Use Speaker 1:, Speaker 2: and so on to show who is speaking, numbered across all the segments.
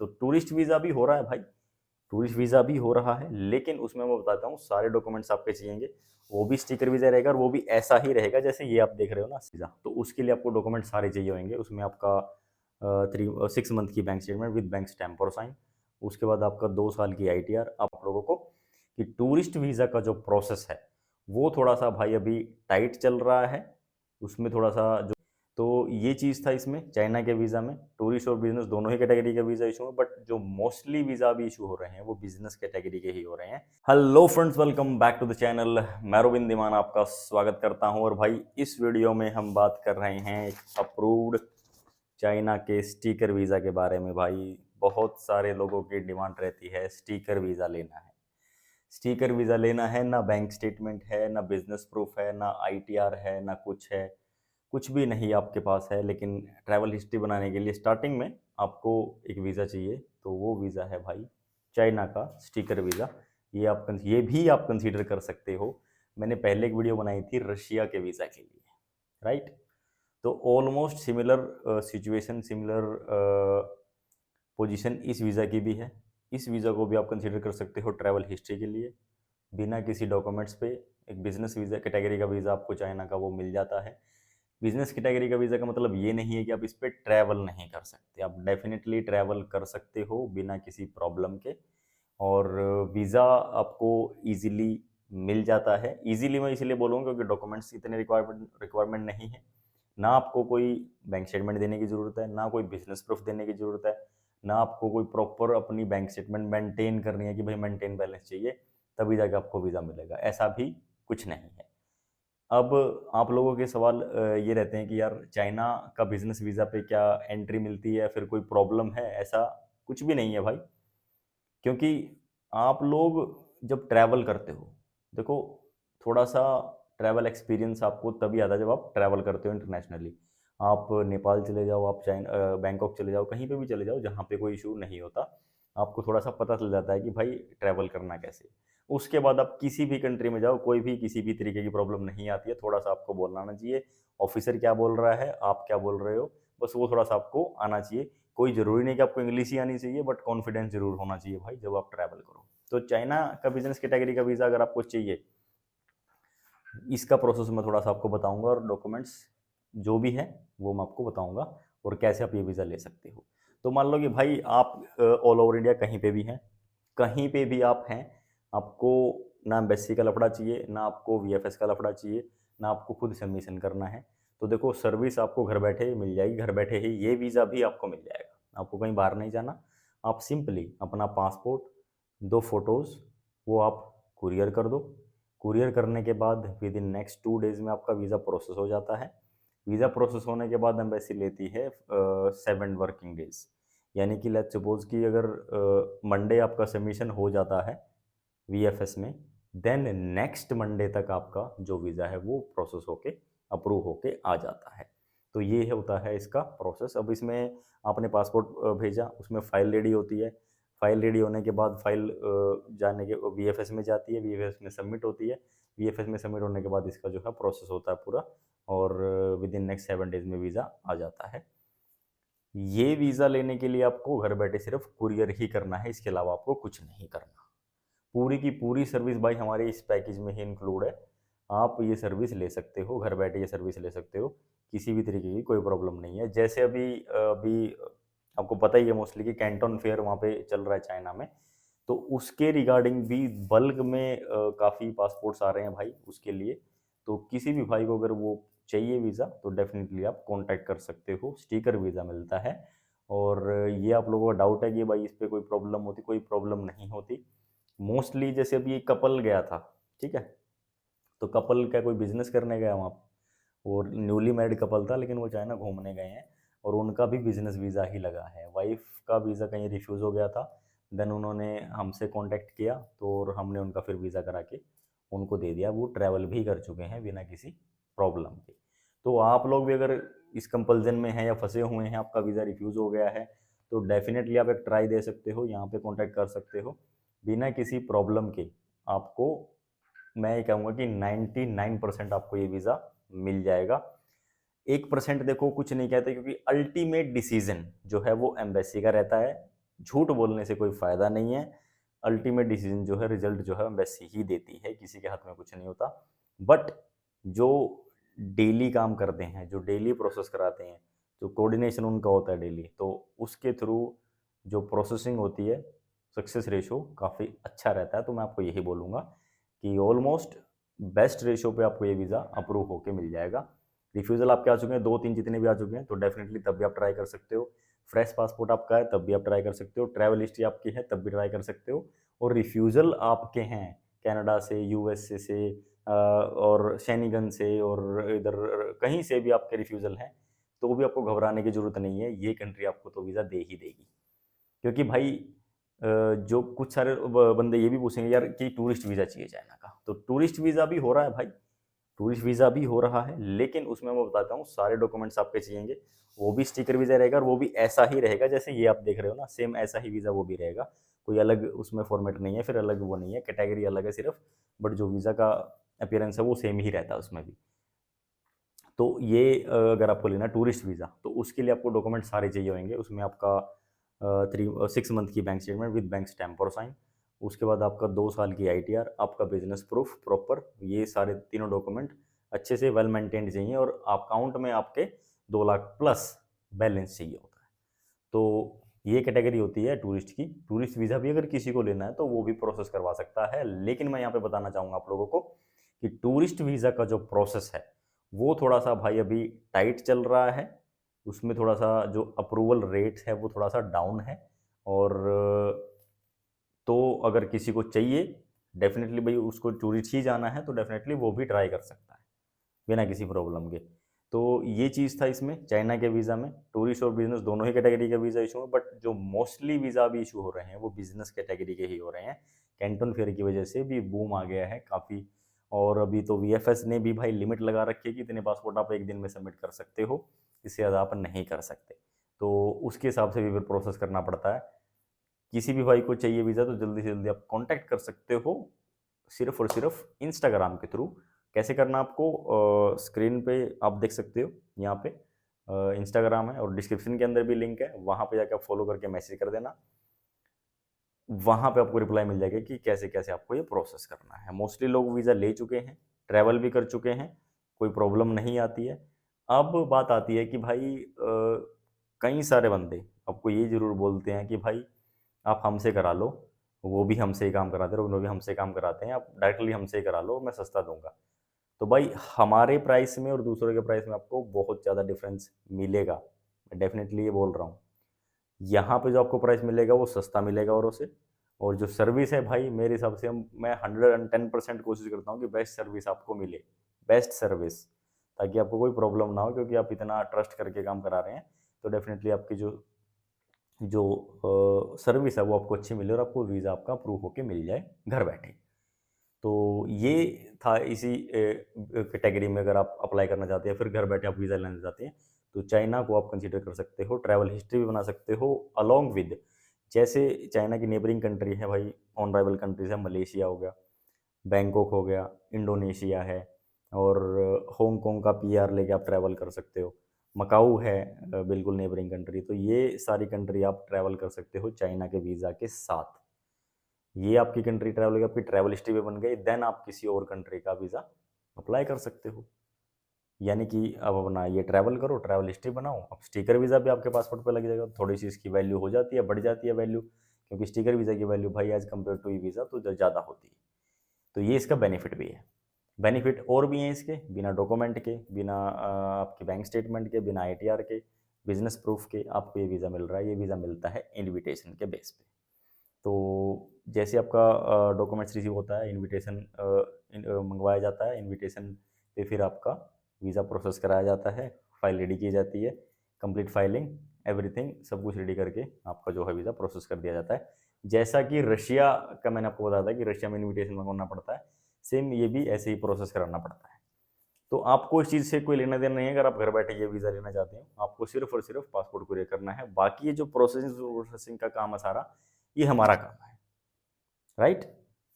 Speaker 1: तो tourist visa भी हो रहा है भाई, टूरिस्ट वीज़ा भी हो रहा है, लेकिन उसमें मैं बताता हूँ सारे डॉक्यूमेंट्स आपके चाहिएंगे। वो भी स्टिकर वीज़ा रहेगा और वो भी ऐसा ही रहेगा जैसे ये आप देख रहे हो ना वीज़ा। तो उसके लिए आपको डॉक्यूमेंट सारे चाहिए होंगे। उसमें आपका 6 मंथ की bank statement with bank stamp और साइन। उसके बाद आपका 2 साल की ITR। आप लोगों को कि टूरिस्ट वीज़ा का जो प्रोसेस है वो थोड़ा सा भाई अभी टाइट चल रहा है, उसमें थोड़ा सा जो, तो ये चीज़ था इसमें चाइना के वीज़ा में। टूरिस्ट और बिजनेस दोनों ही कैटेगरी का वीज़ा इशू है, बट जो मोस्टली वीज़ा अभी इशू हो रहे हैं वो बिजनेस कैटेगरी के ही हो रहे हैं। Hello friends, welcome back to the channel. मैं रोबिन दीमान आपका स्वागत करता हूं। और भाई इस वीडियो में हम बात कर रहे हैं एक अप्रूव्ड चाइना के स्टिकर वीज़ा के बारे में। भाई बहुत सारे लोगों की डिमांड रहती है स्टिकर वीज़ा लेना है, स्टिकर वीज़ा लेना है। ना बैंक स्टेटमेंट है, ना बिजनेस प्रूफ है, ना ITR है, ना कुछ है, कुछ भी नहीं आपके पास है। लेकिन ट्रैवल हिस्ट्री बनाने के लिए स्टार्टिंग में आपको एक वीज़ा चाहिए, तो वो वीज़ा है भाई चाइना का स्टिकर वीज़ा। ये भी आप कंसीडर कर सकते हो। मैंने पहले एक वीडियो बनाई थी रशिया के वीज़ा के लिए, राइट। तो almost similar situation, similar position इस वीज़ा की भी है। इस वीज़ा को भी आप कंसीडर कर सकते हो ट्रैवल हिस्ट्री के लिए। बिना किसी डॉक्यूमेंट्स पे एक बिजनेस वीज़ा कैटेगरी का वीज़ा आपको चाइना का वो मिल जाता है। बिजनेस कैटेगरी का वीज़ा का मतलब ये नहीं है कि आप इस पर ट्रैवल नहीं कर सकते, आप डेफिनेटली ट्रैवल कर सकते हो बिना किसी प्रॉब्लम के। और वीज़ा आपको इजीली मिल जाता है। इजीली मैं इसलिए बोलूँगा क्योंकि डॉक्यूमेंट्स इतने रिक्वायरमेंट नहीं है। ना आपको कोई बैंक स्टेटमेंट देने की ज़रूरत है, ना कोई बिजनेस प्रूफ देने की ज़रूरत है, ना आपको कोई प्रॉपर अपनी बैंक स्टेटमेंट मेंटेन करनी है कि भाई मेंटेन बैलेंस चाहिए तभी जाके आपको वीज़ा मिलेगा, ऐसा भी कुछ नहीं है। अब आप लोगों के सवाल ये रहते हैं कि यार चाइना का बिजनेस वीज़ा पे क्या एंट्री मिलती है, फिर कोई प्रॉब्लम है? ऐसा कुछ भी नहीं है भाई। क्योंकि आप लोग जब ट्रैवल करते हो, देखो थोड़ा सा ट्रैवल एक्सपीरियंस आपको तभी आता है जब आप ट्रैवल करते हो इंटरनेशनली। आप नेपाल चले जाओ, आप चाइना बैंकॉक चले जाओ, कहीं पे भी चले जाओ जहाँ पे कोई इशू नहीं होता, आपको थोड़ा सा पता चल जाता है कि भाई ट्रैवल करना कैसे। उसके बाद आप किसी भी कंट्री में जाओ, कोई भी किसी भी तरीके की प्रॉब्लम नहीं आती है। थोड़ा सा आपको बोलना आना चाहिए, ऑफिसर क्या बोल रहा है, आप क्या बोल रहे हो, बस वो थोड़ा सा आपको आना चाहिए। कोई ज़रूरी नहीं कि आपको इंग्लिश ही आनी चाहिए, बट कॉन्फिडेंस जरूर होना चाहिए भाई जब आप ट्रैवल करो। तो चाइना का बिजनेस कैटेगरी का वीज़ा अगर आपको चाहिए, इसका प्रोसेस मैं थोड़ा सा आपको बताऊंगा और डॉक्यूमेंट्स जो भी है वो मैं आपको बताऊंगा और कैसे आप ये वीज़ा ले सकते हो। तो मान लो कि भाई आप ऑल ओवर इंडिया कहीं पे भी हैं, कहीं पे भी आप हैं, आपको ना एम्बेसी का लफड़ा चाहिए, ना आपको VFS का लफड़ा चाहिए, ना आपको खुद सबमिशन करना है। तो देखो सर्विस आपको घर बैठे ही मिल जाएगी, घर बैठे ही ये वीज़ा भी आपको मिल जाएगा। आपको कहीं बाहर नहीं जाना, आप सिंपली अपना पासपोर्ट, 2 फोटोज़, वो आप कुरियर कर दो। कुरियर करने के बाद विद इन नेक्स्ट 2 डेज़ में आपका वीज़ा प्रोसेस हो जाता है। वीज़ा प्रोसेस होने के बाद एम्बेसी लेती है 7 वर्किंग डेज। यानी कि लेट्स सपोज कि अगर मंडे आपका सबमिशन हो जाता है VFS में, देन नेक्स्ट मंडे तक आपका जो वीज़ा है वो प्रोसेस होके अप्रूव होके आ जाता है। तो ये होता है इसका प्रोसेस। अब इसमें आपने पासपोर्ट भेजा, उसमें फ़ाइल रेडी होती है। फ़ाइल रेडी होने के बाद फ़ाइल जाने के VFS में जाती है, VFS में सबमिट होती है। VFS में सबमिट होने के बाद इसका जो है प्रोसेस होता है पूरा, और विद इन नेक्स्ट 7 डेज़ में वीज़ा आ जाता है। ये वीज़ा लेने के लिए आपको घर बैठे सिर्फ कुरियर ही करना है, इसके अलावा आपको कुछ नहीं करना। पूरी की पूरी सर्विस भाई हमारे इस पैकेज में ही इंक्लूड है। आप ये सर्विस ले सकते हो, घर बैठे ये सर्विस ले सकते हो, किसी भी तरीके की कोई प्रॉब्लम नहीं है। जैसे अभी आपको पता ही है मोस्टली कि कैंटन फेयर वहाँ पे चल रहा है चाइना में, तो उसके रिगार्डिंग भी बल्क में काफ़ी पासपोर्ट्स आ रहे हैं भाई उसके लिए। तो किसी भी भाई को अगर वो चाहिए वीज़ा तो डेफिनेटली आप कांटेक्ट कर सकते हो, स्टिकर वीज़ा मिलता है। और ये आप लोगों का डाउट है कि भाई इस पर कोई प्रॉब्लम होती, कोई प्रॉब्लम नहीं होती। मोस्टली जैसे अभी एक कपल गया था, ठीक है, तो कपल क्या कोई बिजनेस करने गया वहाँ पे, और न्यूली मैरिड कपल था, लेकिन वो चाइना घूमने गए हैं और उनका भी बिजनेस वीज़ा ही लगा है। वाइफ का वीज़ा कहीं रिफ्यूज़ हो गया था, देन उन्होंने हमसे कांटेक्ट किया तो और हमने उनका फिर वीज़ा करा के उनको दे दिया। वो ट्रैवल भी कर चुके हैं बिना किसी प्रॉब्लम के। तो आप लोग भी अगर इस कंपल्जन में हैं या फंसे हुए हैं, आपका वीज़ा रिफ्यूज़ हो गया है, तो डेफिनेटली आप एक ट्राई दे सकते हो, यहाँ पे कांटेक्ट कर सकते हो बिना किसी प्रॉब्लम के। आपको मैं ये कहूँगा कि 99% आपको ये वीज़ा मिल जाएगा। 1% देखो कुछ नहीं कहते, क्योंकि अल्टीमेट डिसीजन जो है वो एम्बेसी का रहता है। झूठ बोलने से कोई फ़ायदा नहीं है। अल्टीमेट डिसीजन जो है, रिजल्ट जो है एम्बेसी ही देती है, किसी के हाथ में कुछ नहीं होता। बट जो डेली काम करते हैं, जो डेली प्रोसेस कराते हैं, जो कोऑर्डिनेशन उनका होता है डेली, तो उसके थ्रू जो प्रोसेसिंग होती है, सक्सेस रेशो काफ़ी अच्छा रहता है। तो मैं आपको यही बोलूँगा कि ऑलमोस्ट बेस्ट रेशो पे आपको ये वीज़ा अप्रूव होके मिल जाएगा। रिफ्यूज़ल आपके आ चुके हैं, 2-3 जितने भी आ चुके हैं, तो डेफ़िनेटली तब भी आप ट्राई कर सकते हो। फ्रेश पासपोर्ट आपका है, तब भी आप ट्राई कर सकते हो। ट्रैवल हिस्ट्री आपकी है, तब भी ट्राई कर सकते हो। और रिफ्यूज़ल आपके हैं कनाडा से, यूएसए से और शेनिगन से और इधर कहीं से भी आपके रिफ्यूज़ल हैं, तो भी आपको घबराने की ज़रूरत नहीं है। ये कंट्री आपको तो वीज़ा दे ही देगी। क्योंकि भाई जो कुछ सारे बंदे ये भी पूछेंगे यार कि टूरिस्ट वीज़ा चाहिए चाइना का, तो टूरिस्ट वीज़ा भी हो रहा है भाई, टूरिस्ट वीज़ा भी हो रहा है, लेकिन उसमें मैं बताता हूँ सारे डॉक्यूमेंट्स आपके चाहिएंगे। वो भी स्टिकर वीज़ा रहेगा और वो भी ऐसा ही रहेगा जैसे ये आप देख रहे हो ना, सेम ऐसा ही वीज़ा वो भी रहेगा। कोई अलग उसमें फॉर्मेट नहीं है, फिर अलग वो नहीं है, कैटेगरी अलग है सिर्फ, बट जो वीज़ा का अपीयरेंस है वो सेम ही रहता है उसमें भी। तो ये अगर आपको लेना है टूरिस्ट वीज़ा, तो उसके लिए आपको डॉक्यूमेंट सारे चाहिए होंगे। उसमें आपका 6 मंथ की bank statement with bank stamp और साइन, उसके बाद आपका 2 साल की आईटीआर, आपका बिजनेस प्रूफ प्रॉपर, ये सारे तीनों डॉक्यूमेंट अच्छे से वेल मेंटेन्ड चाहिए और अकाउंट में आपके 2 लाख प्लस बैलेंस चाहिए होता है। तो ये कैटेगरी होती है टूरिस्ट की। टूरिस्ट वीज़ा भी अगर किसी को लेना है तो वो भी प्रोसेस करवा सकता है, लेकिन मैं यहाँ पे बताना चाहूँगा आप लोगों को कि टूरिस्ट वीज़ा का जो प्रोसेस है वो थोड़ा सा भाई अभी टाइट चल रहा है। उसमें थोड़ा सा जो अप्रूवल रेट है वो थोड़ा सा डाउन है। और तो अगर किसी को चाहिए, डेफिनेटली भाई उसको टूरिस्ट ही जाना है, तो डेफिनेटली वो भी ट्राई कर सकता है बिना किसी प्रॉब्लम के। तो ये चीज़ था इसमें चाइना के वीज़ा में। टूरिस्ट और बिजनेस दोनों ही कैटेगरी के वीज़ा इशू है, बट जो मोस्टली वीज़ा भी इशू हो रहे हैं वो बिजनेस कैटेगरी के ही हो रहे हैं। कैंटन फेयर की वजह से भी बूम आ गया है काफ़ी। और अभी तो वीएफएस ने भी भाई लिमिट लगा रखी है कि इतने पासपोर्ट आप एक दिन में सबमिट कर सकते हो, इससे ज़्यादा आप नहीं कर सकते। तो उसके हिसाब से भी फिर प्रोसेस करना पड़ता है। किसी भी भाई को चाहिए वीज़ा तो जल्दी से जल्दी आप कांटेक्ट कर सकते हो, सिर्फ और सिर्फ इंस्टाग्राम के थ्रू। कैसे करना आपको स्क्रीन पे आप देख सकते हो, यहाँ पे इंस्टाग्राम है और डिस्क्रिप्शन के अंदर भी लिंक है, वहाँ पे जाकर फॉलो करके मैसेज कर देना। वहाँ पे आपको रिप्लाई मिल जाएगा कि कैसे कैसे आपको ये प्रोसेस करना है। मोस्टली लोग वीज़ा ले चुके हैं, ट्रैवल भी कर चुके हैं, कोई प्रॉब्लम नहीं आती है। अब बात आती है कि भाई कई सारे बंदे आपको ये ज़रूर बोलते हैं कि भाई आप हमसे करा लो, वो भी हमसे ही काम कराते हैं, वो भी हमसे काम कराते हैं, आप डायरेक्टली हमसे ही करा लो, मैं सस्ता दूँगा। तो भाई हमारे प्राइस में और दूसरों के प्राइस में आपको बहुत ज़्यादा डिफरेंस मिलेगा। मैं डेफ़िनेटली ये बोल रहा हूँ। यहाँ पे जो आपको प्राइस मिलेगा वो सस्ता मिलेगा औरों से। और जो सर्विस है भाई मेरे हिसाब से मैं 110% कोशिश करता हूँ कि बेस्ट सर्विस आपको मिले, बेस्ट सर्विस, ताकि आपको कोई प्रॉब्लम ना हो, क्योंकि आप इतना ट्रस्ट करके काम करा रहे हैं। तो डेफ़िनेटली आपकी जो जो सर्विस है वो आपको अच्छी मिले और आपको वीज़ा आपका अप्रूव होके मिल जाए घर बैठे। तो ये था इसी कैटेगरी में, अगर आप अप्लाई करना चाहते हैं फिर घर बैठे आप वीज़ा लेना चाहते हैं, तो चाइना को आप कंसीडर कर सकते हो। ट्रैवल हिस्ट्री भी बना सकते हो अलोंग विद, जैसे चाइना की नेबरिंग कंट्री है भाई, ऑन राइवल कंट्रीज है, मलेशिया हो गया, बैंकॉक हो गया, इंडोनेशिया है, और हांगकांग का पीआर लेके आप ट्रैवल कर सकते हो। मकाऊ है बिल्कुल नेबरिंग कंट्री। तो ये सारी कंट्री आप ट्रैवल कर सकते हो चाइना के वीज़ा के साथ। ये आपकी कंट्री ट्रैवल होगी, आपकी ट्रैवल हिस्ट्री भी बन गई, देन आप किसी और कंट्री का वीज़ा अप्लाई कर सकते हो। यानी कि अब अपना ये ट्रैवल करो, ट्रैवल हिस्ट्री बनाओ, अब स्टिकर वीज़ा भी आपके पासपोर्ट पे लग जाएगा। थोड़ी सी इसकी वैल्यू हो जाती है, बढ़ जाती है वैल्यू, क्योंकि स्टिकर वीज़ा की वैल्यू भाई as compare to e visa तो ज़्यादा होती है। तो ये इसका बेनिफिट भी है। बेनिफिट और भी हैं इसके, बिना डॉक्यूमेंट के, बिना आपके बैंक स्टेटमेंट के, बिना आईटीआर के, बिजनेस प्रूफ के आपको ये वीज़ा मिल रहा है। ये वीज़ा मिलता है इनविटेशन के बेस पे। तो जैसे आपका डॉक्यूमेंट्स रिसीव होता है, इनविटेशन मंगवाया जाता है, इनविटेशन पे फिर आपका वीज़ा प्रोसेस कराया जाता है, फाइल रेडी की जाती है, कंप्लीट फाइलिंग, एवरीथिंग सब कुछ रेडी करके आपका जो है वीज़ा प्रोसेस कर दिया जाता है। जैसा कि रशिया का मैंने आपको बताया था कि रशिया में इनविटेशन मंगवाना पड़ता है, सेम ये भी ऐसे ही प्रोसेस कराना पड़ता है। तो आपको इस चीज़ से कोई लेना देना नहीं है। अगर आप घर बैठे ये वीज़ा लेना चाहते हैं, आपको सिर्फ और सिर्फ पासपोर्ट कुरियर करना है। बाकी ये जो प्रोसेसिंग का काम है सारा, ये हमारा काम है, राइट।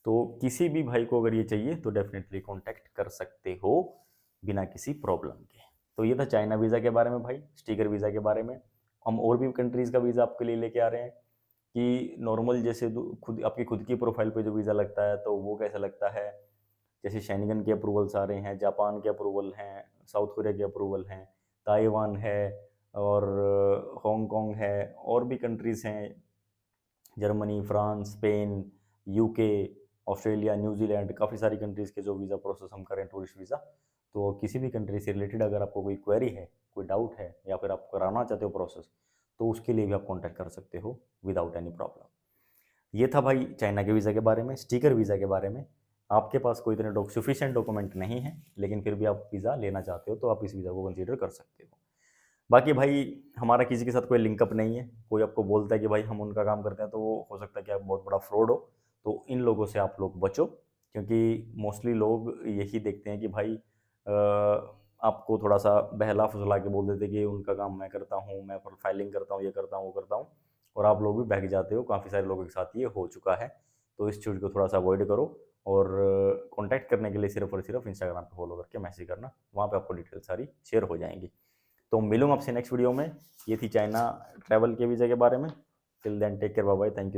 Speaker 1: तो किसी भी भाई को अगर ये चाहिए तो डेफिनेटली कांटेक्ट कर सकते हो बिना किसी प्रॉब्लम के। तो ये था चाइना वीज़ा के बारे में भाई, स्टिकर वीज़ा के बारे में। हम और भी कंट्रीज़ का वीज़ा आपके लिए लेके आ रहे हैं। कि नॉर्मल जैसे खुद आपकी खुद की प्रोफाइल पे जो वीज़ा लगता है तो वो कैसा लगता है, जैसे शेंगन के अप्रूवल्स आ रहे हैं, जापान के अप्रूवल हैं, साउथ कोरिया के अप्रूवल हैं, ताइवान है और हांगकांग है, और भी कंट्रीज़ हैं, Germany, France, Spain, UK, Australia, New Zealand, काफ़ी सारी कंट्रीज़ के जो वीज़ा प्रोसेस हम करें टूरिस्ट वीज़ा। तो किसी भी कंट्री से रिलेटेड अगर आपको कोई क्वेरी है, कोई डाउट है या फिर आप कराना चाहते हो प्रोसेस, तो उसके लिए भी आप कॉन्टैक्ट कर सकते हो विदाउट एनी प्रॉब्लम। ये था भाई चाइना के वीज़ा के बारे में, स्टिकर वीज़ा के बारे में। आपके पास कोई इतने सफिशिएंट डॉक्यूमेंट नहीं है, लेकिन फिर भी आप वीज़ा लेना चाहते हो तो आप इस वीज़ा को कंसीडर कर सकते हो। बाकी भाई हमारा किसी के साथ कोई लिंकअप नहीं है, कोई आपको बोलता है कि भाई हम उनका काम करते हैं तो वो हो सकता है कि आप बहुत बड़ा फ्रॉड हो, तो इन लोगों से आप लोग बचो, क्योंकि मोस्टली लोग यही देखते हैं कि भाई आपको थोड़ा सा बहला फुसला के बोल देते कि उनका काम मैं करता हूँ, मैं फाइलिंग करता हूँ, ये करता हूँ, वो करता हूँ, और आप लोग भी बहक जाते हो। काफ़ी सारे लोगों के साथ ये हो चुका है, तो इस चीज़ को थोड़ा सा अवॉइड करो। और कॉन्टैक्ट करने के लिए सिर्फ और सिर्फ इंस्टाग्राम पे फॉलो करके मैसेज करना, वहाँ पे आपको डिटेल सारी शेयर हो जाएंगी। तो मिलूंगा आपसे नेक्स्ट वीडियो में। ये थी चाइना ट्रैवल के वीज़ा के बारे में। Till then take care, bye bye, thank you.